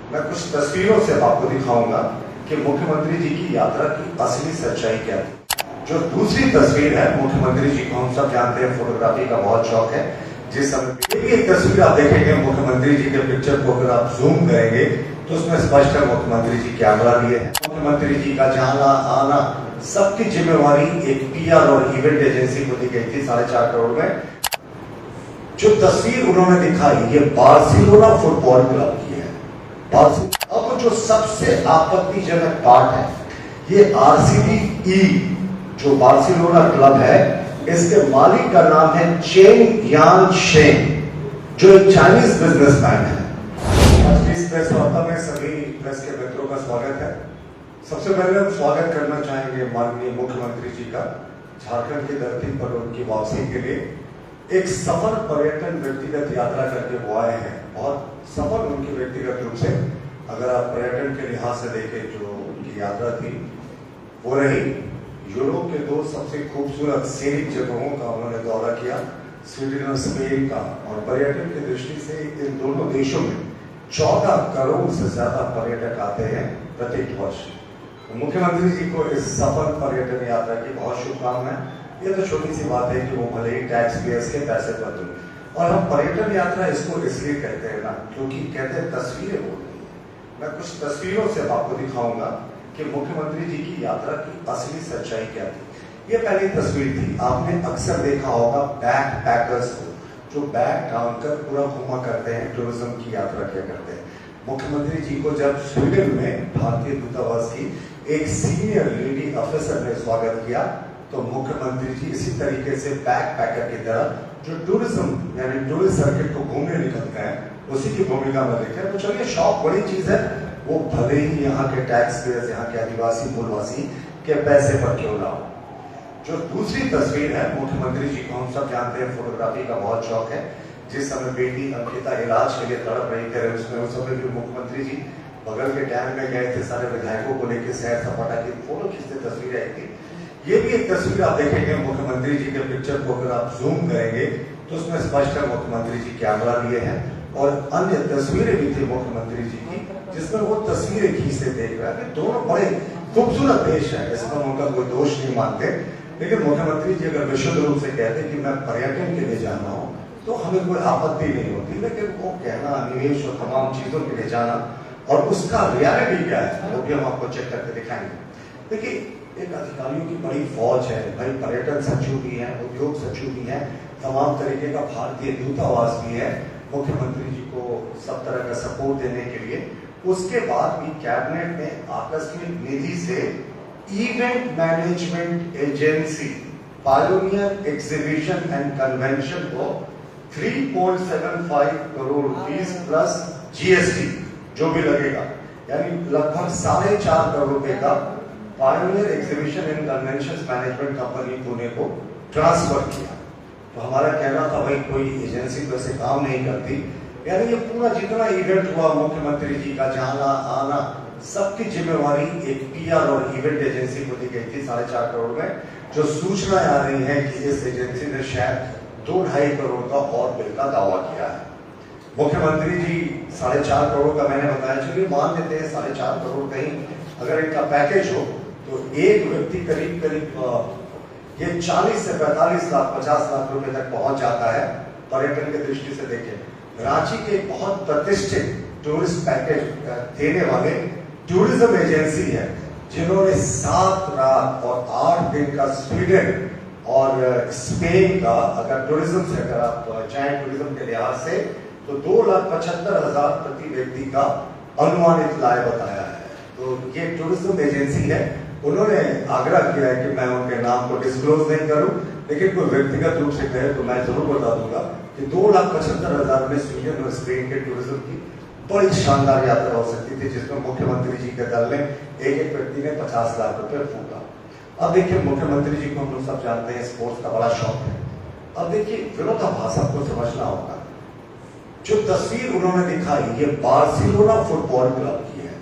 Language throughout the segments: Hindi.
मैं कुछ तस्वीरों से आपको दिखाऊंगा कि मुख्यमंत्री जी की यात्रा की असली सच्चाई क्या थी। जो दूसरी तस्वीर है, मुख्यमंत्री जी को हम सब जानते हैं, फोटोग्राफी का बहुत शौक है। जिस समय ये भी एक तस्वीर आप देखेंगे मुख्यमंत्री जी के पिक्चर को, अगर आप जूम करेंगे तो उसमें स्पष्ट है मुख्यमंत्री जी कैमरा लिए हैं। मुख्यमंत्री जी का जाना आना सबकी जिम्मेवारी एक पीआर और इवेंट एजेंसी को दी गई थी 4.5 करोड़ में। जो तस्वीर उन्होंने दिखाई ये बार्सिलोना फुटबॉल क्लब की है। अब जो सबसे आपत्तिजनक पार्ट है, ये आरसीबी जो बार्सिलोना क्लब है, इसके मालिक का नाम है चेंग यान शेंग, जो एक चाइनीज बिजनेसमैन है। आज इस प्रेस वार्ता में सभी प्रेस के मित्रों का स्वागत है। सबसे पहले हम स्वागत करना चाहेंगे माननीय मुख्यमंत्री जी का झारखंड की धरती पर उनकी वापसी के लिए। एक सफल पर्यटन व्यक्तिगत यात्रा करके वो आए हैं, बहुत सफल उनकी व्यक्तिगत रूप से। अगर आप पर्यटन के लिहाज से देखें, जो उनकी यात्रा थी वो रही यूरोप के 2 सबसे खूबसूरत सैनिक जगहों का उन्होंने दौरा किया, स्वीडन और स्पेन का। और पर्यटन की दृष्टि से इन दोनों देशों में 14 करोड़ से ज्यादा पर्यटक आते हैं प्रत्येक वर्ष। तो मुख्यमंत्री जी को इस सफल पर्यटन यात्रा की बहुत शुभकामनाएं। ये तो छोटी सी बात है कि वो भले ही टैक्स पेयर्स के पैसे पर दूं, और हम पर्यटन यात्रा इसको इसलिए कहते हैं ना, क्योंकि कहते हैं तस्वीरें बोलती हैं। मैं कुछ तस्वीरों से आपको दिखाऊंगा कि मुख्यमंत्री जी की यात्रा की असली सच्चाई क्या थी। ये पहली तस्वीर थी। आपने अक्सर देखा होगा बैक पैकर्स को, जो बैग टांगकर पूरा घुमा करते हैं, टूरिज्म की यात्रा किया करते हैं। मुख्यमंत्री जी को जब स्वीडन में भारतीय दूतावास की एक सीनियर लेडी ऑफिसर ने स्वागत किया, तो मुख्यमंत्री जी इसी तरीके से बैक पैकर की तरह जो टूरिज्म यानी टूरिस्ट सर्किट को घूमने निकलते हैं, उसी की भूमिका में देखे। तो चलिए, शौक बड़ी चीज है, वो भले ही यहाँ के टैक्स पेयर्स, यहाँ के आदिवासी मूलवासी के पैसे पर क्यों ना हो। जो दूसरी तस्वीर है, मुख्यमंत्री जी को हम सब जानते हैं, फोटोग्राफी का बहुत शौक है। जिस समय बेटी अंकिता इलाज के लिए तड़प रही थी उसमें, उस समय भी मुख्यमंत्री जी बगल के डैम में गए थे, सारे विधायकों को लेकर सैर सपाटा की फोटो खींचते तस्वीर आई थी। ये भी एक तस्वीर आप देखेंगे मुख्यमंत्री जी के पिक्चर को, अगर आप जूम करेंगे तो उसमें स्पष्ट है मुख्यमंत्री जी कैमरा लिए हैं। और अन्य तस्वीरें भी थी मुख्यमंत्री जी की, जिसमें वो तस्वीरें खींचते देख रहे हैं। दोनों बड़े खूबसूरत देश है, इसमें उनका कोई दोष नहीं मानते। लेकिन मुख्यमंत्री जी अगर विशुद्ध रूप से कहते कि मैं पर्यटन के लिए जाना हूँ, तो हमें कोई आपत्ति नहीं होती। लेकिन वो कहना, निवेश और तमाम चीजों के लिए जाना, और उसका रियलिटी क्या है वो भी हम आपको चेक करके दिखाएंगे। देखिए, एक अधिकारियों की बड़ी फौज है भाई, पर्यटन सचिव भी है, उद्योग सचिव भी है, तमाम तरीके का भारतीय दूतावास भी है मुख्यमंत्री जी को सब तरह का सपोर्ट देने के लिए। उसके बाद भी कैबिनेट ने आकस्मिक निधि से event management agency pioneer exhibition and convention को 3.75 करोड़ रुपीस प्लस जीएसटी जो भी लगेगा, यानी लगभग 4.5 करोड़ रुपए का pioneer exhibition and convention management company Pune को ट्रांसफर किया। तो हमारा कहना था भाई, कोई एजेंसी तो ऐसे काम नहीं करती। यानी ये पूरा जितना इवेंट हुआ, मुख्यमंत्री जी का जाना आना सबकी जिम्मेवारी एक पीआर और इवेंट एजेंसी को दी गई थी 4.5 करोड़ में। जो सूचना आ रही है कि इस एजेंसी ने शायद 2-2.5 करोड़ का और बिल का दावा किया है। मुख्यमंत्री जी 4.5 करोड़ का मैंने बताया, चलिए मान लेते हैं 4.5 करोड़ कहीं अगर इनका पैकेज हो, तो एक व्यक्ति करीब करीब ये 40 से 45 लाख 50 लाख रुपए तक पहुंच जाता है। पर्यटन की दृष्टि से देखें, रांची के बहुत प्रतिष्ठित टूरिस्ट पैकेज देने वाले टूरिज्म एजेंसी है, जिन्होंने 7 रात और 8 दिन का स्वीडन और स्पेन का, अगर टूरिज्म से अगर आप चाहें टूरिज्म के लिहाज से, तो 2,75,000 प्रति व्यक्ति का अनुमानित लाभ बताया है। तो ये टूरिज्म एजेंसी है। उन्होंने आग्रह किया है कि मैं उनके नाम को डिस्क्लोज नहीं करूं, लेकिन कोई व्यक्तिगत रूप से कहे तो मैं जरूर बता दूंगा कि 2,75,000 में स्वीडन और स्पेन के टूरिज्म की बड़ी शानदार यात्रा हो सकती थी, जिसमें मुख्यमंत्री जी के दल ने एक व्यक्ति ने 50 लाख रुपए फूका। अब देखिए, मुख्यमंत्री जी को हम लोग सब जानते हैं, स्पोर्ट्स का बड़ा शौक है। अब देखिए, विरोधाभास आपको समझना होगा। जो तस्वीर उन्होंने दिखाई ये बार्सिलोना फुटबॉल क्लब की है।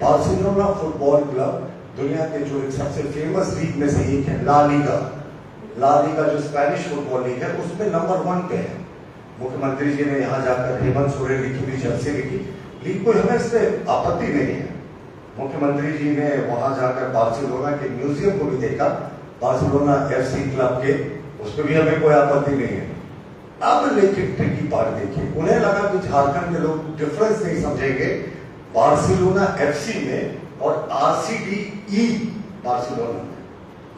बार्सिलोना फुटबॉल क्लब दुनिया के जो एक सबसे फेमस लीग में से एक है, ला लीगा जो स्पेनिश फुटबॉल लीग है, उसमें नंबर 1 पे है। मुख्यमंत्री जी ने यहाँ जाकर हेमंत सोरेन की भी जर्सी लिखी, लीग कोई हमें इससे आपत्ति नहीं है। मुख्यमंत्री जी ने वहां जाकर बार्सिलोना के म्यूजियम को भी देखा, बार्सिलोना FC क्लब के, उस पर भी हमें कोई आपत्ति नहीं है। अब लेकिन ट्रिकी पार्ट देखिए, उन्हें लगा कि झारखंड के लोग डिफरेंस नहीं समझेंगे बार्सिलोना FC में और RCDE बार्सिलोना में।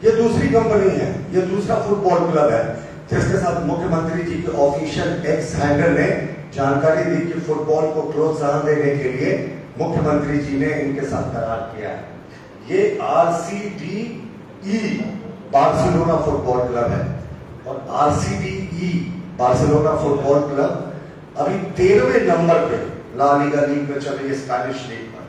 ये दूसरी कंपनी है, ये दूसरा फुटबॉल क्लब है, जिसके साथ मुख्यमंत्री जी के ऑफिशियल एक्स हैंडल ने जानकारी दी कि फुटबॉल को प्रोत्साहन देने के लिए मुख्यमंत्री जी ने इनके साथ करार किया है। ये RCDE बार्सिलोना फुटबॉल क्लब है और RCDE बार्सिलोना फुटबॉल क्लब अभी 13वें नंबर पे ला लीगा लीग में चल रही है, स्पेनिश लीग में।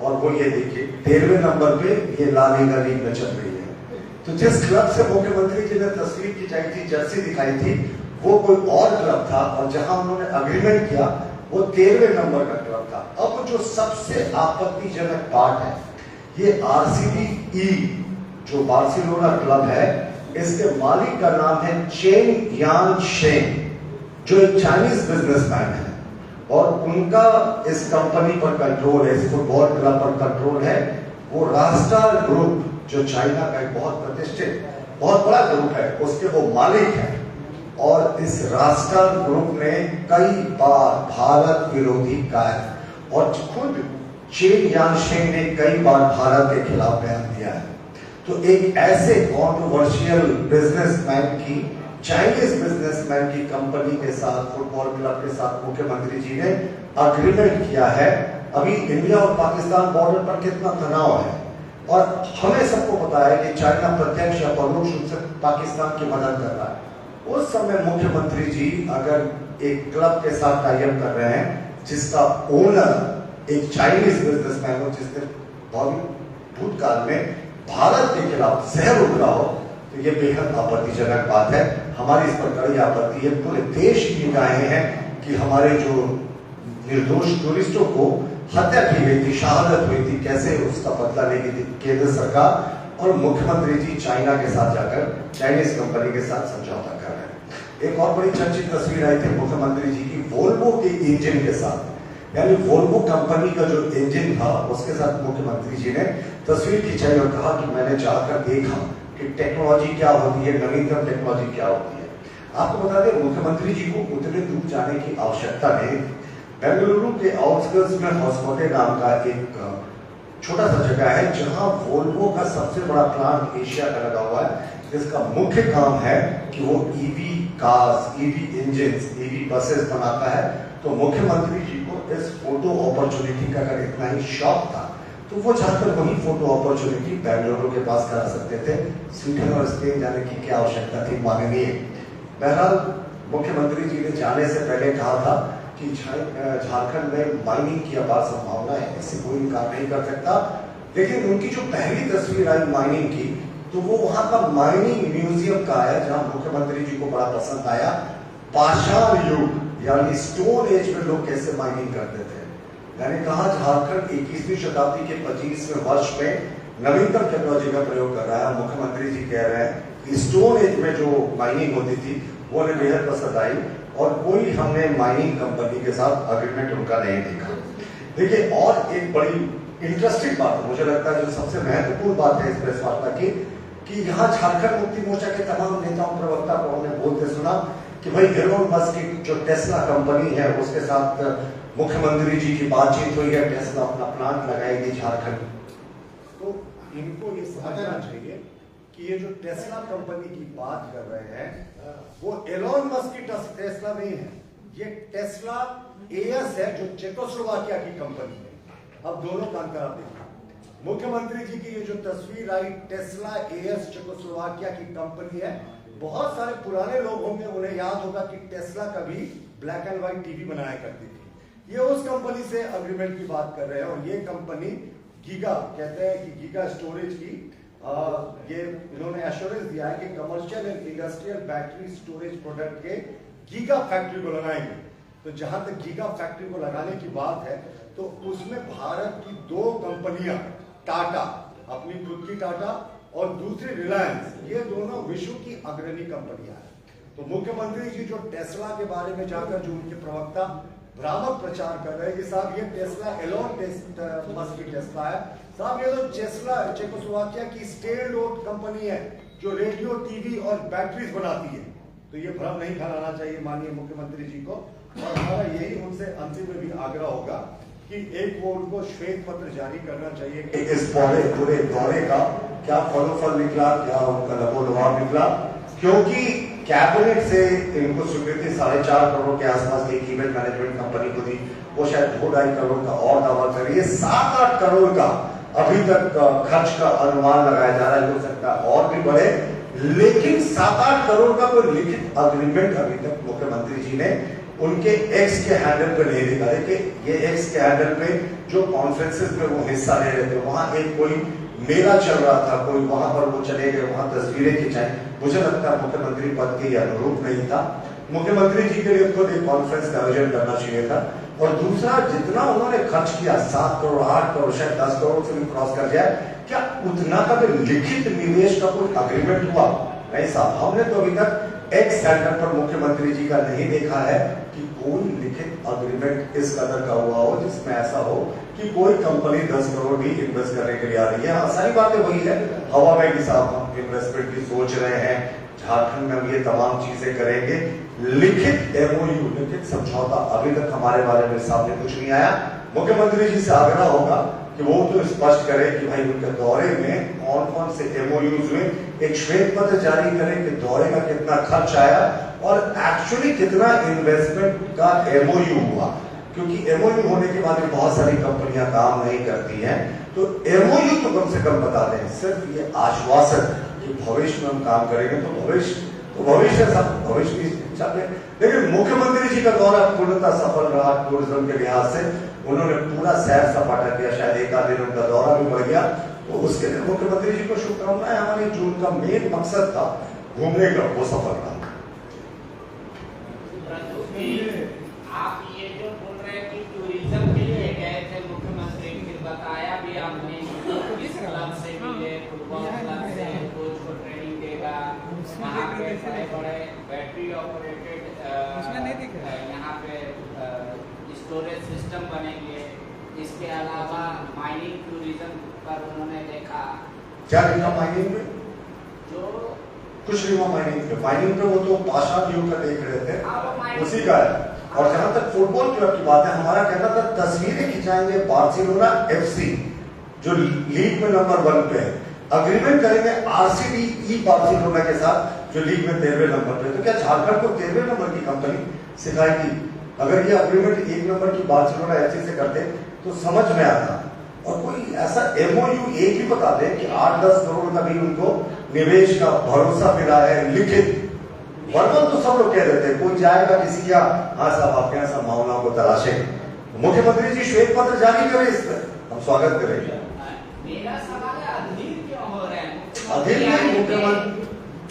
और वो ये देखिए 13वें नंबर पे ये ला लीगा लीग में चल रही है। तो जिस क्लब से मुख्यमंत्री जी ने तस्वीर खिंचाई थी, जर्सी दिखाई थी, वो कोई और क्लब था और जहां उन्होंने अग्रीमेंट किया वो 13वें नंबर का क्लब था। अब जो सबसे आपत्तिजनक पार्ट है, ये RCDE जो बार्सिलोना क्लब है, इसके मालिक का नाम है चेन यान शेंग, जो एक चाइनीज बिजनेसमैन है और उनका इस कंपनी पर कंट्रोल है, इस फुटबॉल क्लब पर कंट्रोल है। वो रास्टार ग्रुप जो चाइना का एक बहुत प्रतिष्ठित बहुत बड़ा ग्रुप है, उसके वो मालिक है। और इस रास्टार ग्रुप ने कई बार भारत विरोधी कार्य और खुद चेन यानशेंग ने कई बार भारत के खिलाफ बयान दिया है। तो एक ऐसे कॉन्ट्रोवर्शियल बिजनेसमैन की, चाइनीज बिजनेसमैन की कंपनी के साथ, फुटबॉल क्लब के साथ मुख्यमंत्री जी ने अग्रीमेंट किया है। अभी इंडिया और पाकिस्तान बॉर्डर पर कितना तनाव है और हमें सबको पता है कि चाइना प्रत्यक्ष या परोक्ष रूप से पाकिस्तान की मदद कर रहा है। उस समय मुख्यमंत्री जी अगर एक क्लब के साथ टाई अप कर रहे हैं जिसका ओनर एक चाइनीज बिजनेसमैन हो, जिसने भूतकाल में भारत के खिलाफ जहर उगला हो, तो ये बेहद आपत्तिजनक बात है। हमारी इस पर कड़ी आपत्ति है। पूरे देश की निगाहें हैं कि हमारे जो निर्दोष टूरिस्टों को हत्या की गई थी, शहादत हुई थी, कैसे उसका बदला लेगी थी केंद्र सरकार, और मुख्यमंत्री जी चाइना के साथ जाकर चाइनीज कंपनी के साथ समझौता कर रहे हैं। एक और बड़ी चर्चित तस्वीर आई थी मुख्यमंत्री जी की वोल्वो के इंजन के साथ, यानी वोल्वो कंपनी का जो इंजन था उसके साथ मुख्यमंत्री जी ने तस्वीर खिंचाई और कहा कि मैंने जाकर देखा कि टेक्नोलॉजी क्या होती है, नवीनतम टेक्नोलॉजी क्या होती है। आपको बता दें मुख्यमंत्री जी को उतने दूर जाने की आवश्यकता नहीं। बेंगलुरु के आउटस्कर्ट्स में होसकोटे नाम का एक छोटा सा जगह है जहां वोल्वो का सबसे बड़ा प्लांट एशिया का लगा हुआ है, जिसका मुख्य काम है कि वो EV cars, EV engines, EV buses बनाता है। तो मुख्यमंत्री जी को इस फोटो अपॉर्चुनिटी का अगर इतना ही शौक था तो वो जाकर वही फोटो अपॉर्चुनिटी बेंगलुरु के पास करा सकते थे। स्वीडन और स्पेन जाने की क्या आवश्यकता थी, माननीय। बहरहाल मुख्यमंत्री जी ने जाने से पहले कहा था कि झारखंड में माइनिंग की अपार संभावना है, इससे कोई इनकार नहीं कर सकता। लेकिन उनकी जो पहली तस्वीर आई माइनिंग की, तो वो वहां का माइनिंग म्यूजियम का है जहां मुख्यमंत्री जी को बड़ा पसंद आया। पाषाण युग यानी स्टोन एज में लोग कैसे माइनिंग करते थे। मैंने कहा झारखंड 21वीं शताब्दी के 25वें वर्ष में नवीनतम टेक्नोलॉजी का प्रयोग कर रहा है। मुख्यमंत्री जी कह रहे हैं कि स्टोन एज में जो माइनिंग होती थी वो उन्हें बेहद पसंद आई और कोई हमने माइनिंग कंपनी के साथ अग्रीमेंट उनका नहीं देखा। देखिए और एक बड़ी इंटरेस्टिंग बात मुझे लगता है जो सबसे महत्वपूर्ण बात है इस प्रेस वार्ता की, कि यहाँ झारखंड मुक्ति मोर्चा के तमाम नेताओं प्रवक्ता को हमने बोलते सुना कि भाई एलोन मस्क की जो टेस्ला कंपनी है उसके साथ मुख्यमंत्री जी की बातचीत हुई है, टेस्ला अपना प्लांट लगाएगी झारखंड। तो इनको ये समझना चाहिए कि ये जो टेस्ला कंपनी की बात कर रहे हैं वो एलोन मस्क की टेस्ला नहीं है, ये टेस्ला एएस है जो चेकोस्लोवाकिया की कंपनी है। अब दोनों का अंतर आप देखिए। मुख्यमंत्री जी की ये जो तस्वीर आई, टेस्ला एएस चेकोस्लोवाकिया की कंपनी है। बहुत सारे पुराने लोग होंगे, उन्हें याद होगा कि टेस्ला कभी ब्लैक एंड व्हाइट टीवी बनाया करती थी। ये उस कंपनी से अग्रीमेंट की बात कर रहे हैं और ये कंपनी गीगा कहते हैं कि गीगा स्टोरेज की ये इन्होंने एश्योरेंस दिया है कि commercial and industrial battery storage product के गीगा फैक्ट्री को लगाएंगे। तो जहां तक गीगा फैक्ट्री को लगाने की बात है तो उसमें भारत की दो कंपनियां, टाटा अपनी खुद की टाटा और दूसरी रिलायंस, ये दोनों विश्व की अग्रणी कंपनियां हैं। तो मुख्यमंत्री जी जो टेस्ला के बारे में जाकर जो उनके प्रवक्ता भ्रामक प्रचार कर रहे हैं कि साहब ये टेस्ला एलोन मस्क की टेस्ला है। साहब ये तो टेस्ला चेकोस्लोवाकिया की स्टेनडोर्फ कंपनी है जो रेडियो, टीवी और बैटरीज बनाती है। तो ये भ्रम नहीं फैलाना चाहिए माननीय मुख्यमंत्री जी को। और हमारा यही उनसे अंतिम में भी आग्रह होगा कि एक वो उनको श्वेत पत्र जारी करना चाहिए कि इस पूरे दौरे का क्या फलोफल निकला, क्या उनका लबोलवाब निकला, क्योंकि कैबिनेट से इनको स्वीकृति 4.5 करोड़ के आसपास की इवेंट मैनेजमेंट कंपनी को दी। वो शायद 2-2.5 करोड़ का और दावा कर रही है। 7-8 करोड़ का अभी तक खर्च का अनुमान लगाया जा रहा है। हो सकता है और भी बढ़े, लेकिन 7-8 करोड़ का कोई लिखित अग्रीमेंट अभी तक मुख्यमंत्री जी ने उनके एक्स के हैंडल पे नहीं दिखा। देखिए, ये एक्स के हैंडल पे जो कॉन्फ्रेंसेस में वो हिस्सा ले रहे थे, वहां एक कोई मेला चल रहा था, कोई वहां पर वो चले गए, वहां तस्वीरें खिंचाई। मुझे लगता है मुख्यमंत्री पद के अनुरूप नहीं था। मुख्यमंत्री जी के लिए खुद एक कॉन्फ्रेंस का आयोजन करना चाहिए था। और दूसरा, जितना उन्होंने खर्च किया 7 करोड़, 8 करोड़, शायद 10 करोड़ से भी क्रॉस कर जाए, क्या उतना का भी लिखित निवेश का कोई अग्रीमेंट हुआ? नहीं साहब, हमने तो अभी तक एक्स सेंटर पर मुख्यमंत्री जी का नहीं देखा है कि कोई लिखित अग्रीमेंट इस कदर का हुआ हो जिसमें ऐसा हो कि कोई कंपनी 10 करोड़ भी इन्वेस्ट करने के लिए आ रही है। सारी बातें वही है, हवा में कि साहब हम इन्वेस्टमेंट की सोच रहे हैं, झारखंड में हम ये तमाम चीजें करेंगे। लिखित एमओयू, लिखित समझौता अभी तक हमारे बारे में सामने कुछ नहीं आया। मुख्यमंत्री जी से आग्रह होगा कि वो तो स्पष्ट करे कि भाई उनके दौरे में कौन कौन से एमओयूज हुए, एक श्वेत पत्र जारी करें कि दौरे का कितना खर्च आया और एक्चुअली कितना इन्वेस्टमेंट का एमओयू हुआ। क्योंकि एमओयू होने के बाद बहुत सारी कंपनियां काम नहीं करती हैं, तो एमओयू तो कम से कम बता दें। सिर्फ ये आश्वासन कि भविष्य में हम काम करेंगे, तो भविष्य सब भविष्य की इच्छा में। लेकिन मुख्यमंत्री जी का दौरा पूर्णतः सफल रहा टूरिज्म के लिहाज से। उन्होंने पूरा सैर सपाटा किया, शायद 1 दिन उनका दौरा भी बढ़ गया। तो उसके लिए मुख्यमंत्री जी को शुभकामनाएं। हमारी जो उनका मेन मकसद था घूमने का, वो सफल रहा। आप ये जो बोल रहे हैं कि टूरिज्म के लिए गए थे मुख्यमंत्री, फिर बताया भी आपने इस क्लब से मिले, फुटबॉल क्लब से कोच को ट्रेनिंग देगा, वहाँ पे बड़े बैटरी ऑपरेटेड यहाँ पे स्टोरेज सिस्टम बनेंगे। इसके अलावा माइनिंग टूरिज्म पर उन्होंने देखा। क्या देखा माइनिंग में? जो कुछ नहीं हुआ माइनिंग पे। माइनिंग पे वो तो पाषाण युग का देख रहे थे, उसी का है। और जहां तक फुटबॉल क्लब की बात है, हमारा कहना था तस्वीरें खिंचाएंगे बार्सिलोना एफसी जो लीग में नंबर 1 पे है, अग्रीमेंट करेंगे आरसीडी बार्सिलोना के साथ जो लीग में 13वें नंबर पे। तो क्या झारखंड को 13वें नंबर की कंपनी सिखाएगी? अगर ये अग्रीमेंट 1 नंबर की बार्सिलोना एफसी से करते तो समझ में आता। और कोई ऐसा एमओयू एक ही बता दे कि 8-10 करोड़ का भी उनको निवेश का भरोसा मिला है लिखित। वर्तमान तो सब लोग कह देते हैं, कोई जाएगा किसी का, हाँ साहब आपके यहाँ सब मामलों को तलाशें। मुख्यमंत्री जी श्वेत पत्र जारी करें, इस पर हम स्वागत करेंगे। मेरा सवाल है, अधीर क्यों हो रहे हैं? अधीर नहीं, मुख्यमंत्री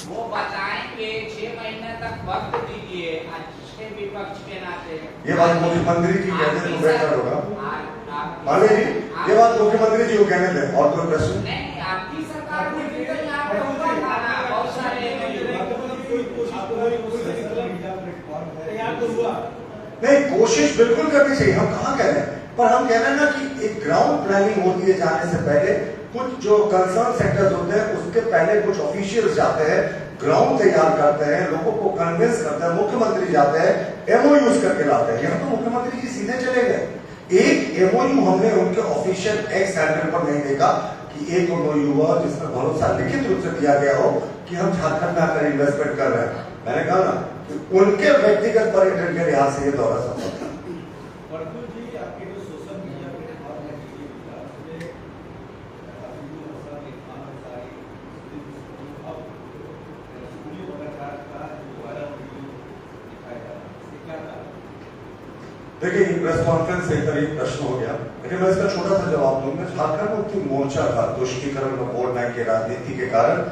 वो बताएंगे 6 महीने तक वक्त दीजिए अच्छे विपक्ष के नाते। ये बात मुख्यमंत्री जी कहते तो बेहतर होगा। माने जी, ये बात मुख्यमंत्री जी को कहने दें। और कोई प्रश्न? नहीं, आपकी सरकार में भी तो यहाँ पे हुआ था ना, बहुत सारे नहीं, कोशिश बिल्कुल करनी चाहिए, हम कहाँ कह रहे हैं, पर हम कह रहे हैं ना कि एक ग्राउंड प्लानिंग होती है जाने से पहले। कुछ जो कंसर्न सेक्टर्स होते हैं उसके पहले कुछ ऑफिशियल्स जाते हैं, ग्राउंड तैयार करते हैं, लोगों को कन्विंस करते हैं, मुख्यमंत्री जाते हैं, एमओयूज करके लाते हैं। यहाँ तो मुख्यमंत्री जी सीधे चले गए। एक एमओयू हमने उनके ऑफिशियल एक्स हैंडल पर नहीं देखा कि एक एमओयू हुआ जिसमें भरोसा लिखित रूप से दिया गया हो कि हम झारखंड में आकर इन्वेस्टमेंट कर रहे हैं। मैंने कहा ना कि उनके व्यक्तिगत पर्यटन के लिहाज से ये दौरा सफल था। देखिए, प्रेस कॉन्फ्रेंस से करीब प्रश्न हो गया, लेकिन मैं इसका छोटा सा जवाब दूंगा। झारखंड मुक्ति मोर्चा का तुष्टीकरण में वोट बैंक की राजनीति के कारण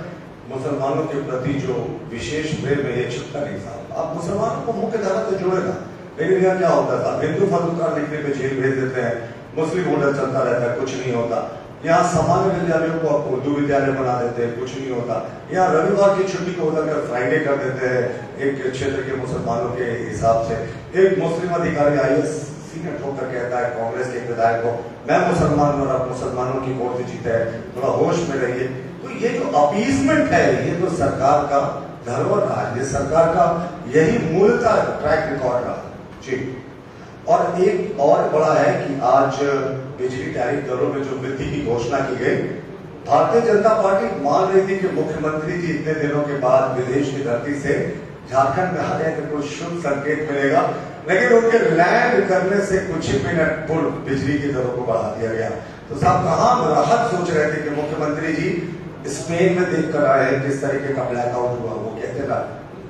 मुसलमानों के प्रति जो विशेष प्रेम है ये छिपता नहीं साहब। आप मुसलमानों को मुख्य धारा से जोड़ेगा, लेकिन यहाँ क्या होता था, हिंदू फतवा लिखने पे जेल भेज देते हैं, मुस्लिम होटल चलता रहता है, कुछ नहीं होता। यहाँ सामान्य विद्यालयों को आप उर्दू विद्यालय बना देते हैं, कुछ नहीं होता। यहाँ रविवार की छुट्टी को बदलकर फ्राइडे कर देते हैं एक क्षेत्र के मुसलमानों के हिसाब से। एक मुस्लिम अधिकारी IAS सीने ठोकर कहता है कांग्रेस के विधायक को, मैं मुसलमान हूं और आप मुसलमानों की वोट जीते हैं, थोड़ा होश में रहिए। तो ये जो अपीसमेंट है, ये तो सरकार का धरोहर रहा, ये सरकार का यही मूलतः ट्रैक रिकॉर्ड रहा जी। और एक और बड़ा है कि आज बिजली टैरिफ दरों में जो वृद्धि की घोषणा की गई, भारतीय जनता पार्टी मान रही थी कि मुख्यमंत्री जी इतने दिनों के बाद विदेश की धरती से झारखंड में आ गए तो कुछ शुभ संकेत मिलेगा, लेकिन उनके लैंड करने से कुछ ही मिनट पूर्व बिजली की दरों को बढ़ा दिया गया। तो साहब कहां राहत सोच रहे थे कि मुख्यमंत्री जी स्पेन में देख कर आए किस तरीके का ब्लैकआउट हुआ, वो कहते ना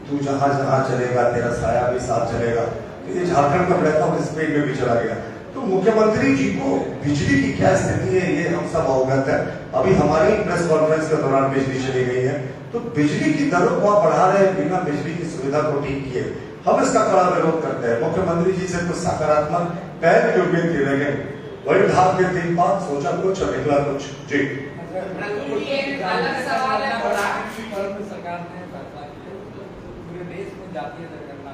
तू जहां जहां चलेगा तेरा साया भी साथ चलेगा, तो ये झारखंड का ब्लैकआउट स्पेन में भी चला गया। तो मुख्यमंत्री जी को बिजली की क्या स्थिति है ये हम सब अवगत है, अभी हमारी प्रेस कॉन्फ्रेंस के दौरान बिजली चली गई है। तो बिजली की दरों को आप बढ़ा रहे हैं बिना बिजली की सुविधा को ठीक किए, हम इसका कड़ा विरोध करते हैं। मुख्यमंत्री जी से कुछ सकारात्मक पहल की उम्मीद थी, लेकिन बड़ी ढाक के 3 बात सोचा कुछ और निकला कुछ जी। अलग सवाल है बड़ा, सरकार ने फैसला किया पूरे देश में जातीय जनगणना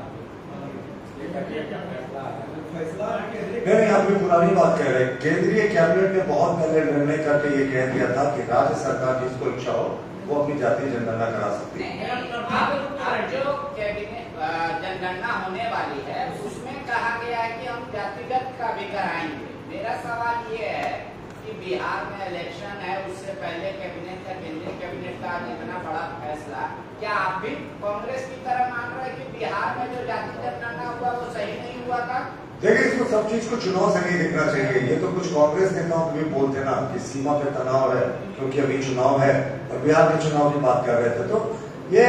नहीं, आप भी पुरानी बात कह रहे हैं। केंद्रीय कैबिनेट ने बहुत पहले निर्णय करके ये कह दिया था कि राज्य सरकार जिसको इच्छा हो वो अपनी जातीय जनगणना करा सकती है। अब जो कैबिनेट जनगणना होने वाली है उसमें कहा गया है कि हम जातिगत का भी कराएंगे। मेरा सवाल ये है कि बिहार में इलेक्शन है, उससे पहले कैबिनेट का केंद्रीय कैबिनेट का इतना बड़ा फैसला, क्या आप भी कांग्रेस की तरह मान रहे हैं कि बिहार में जो जाति जनगणना हुआ वो सही नहीं हुआ था? देखिए, इसको सब चीज को चुनाव से नहीं देखना चाहिए। ये तो कुछ कांग्रेस नेताओं को भी बोलते ना कि सीमा पे तनाव है क्योंकि अभी चुनाव है और बिहार में चुनाव की बात कर रहे थे। तो ये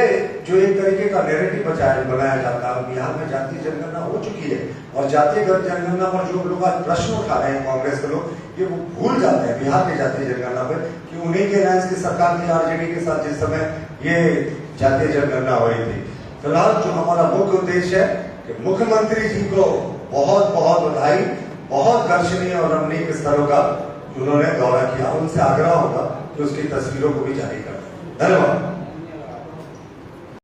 जो एक तरीके का नैरेटिव बनाया जाता है, बिहार में जातीय जनगणना हो चुकी है और जातीय जनगणना पर जो लोग आज प्रश्न उठा रहे हैं कांग्रेस के लोग, ये वो भूल जाते हैं बिहार की जातीय जनगणना पर कि उन्हीं के अलायंस की सरकार थी आरजेडी के साथ जिस समय ये जातीय जनगणना हो रही थी। फिलहाल जो हमारा मुख्य उद्देश्य है कि मुख्यमंत्री जी को बहुत बहुत बधाई, बहुत दर्शनीय और रमणीय स्तरों का उन्होंने दौरा किया, उनसे आग्रह होगा कि उसकी तस्वीरों को भी जारी करें। धन्यवाद।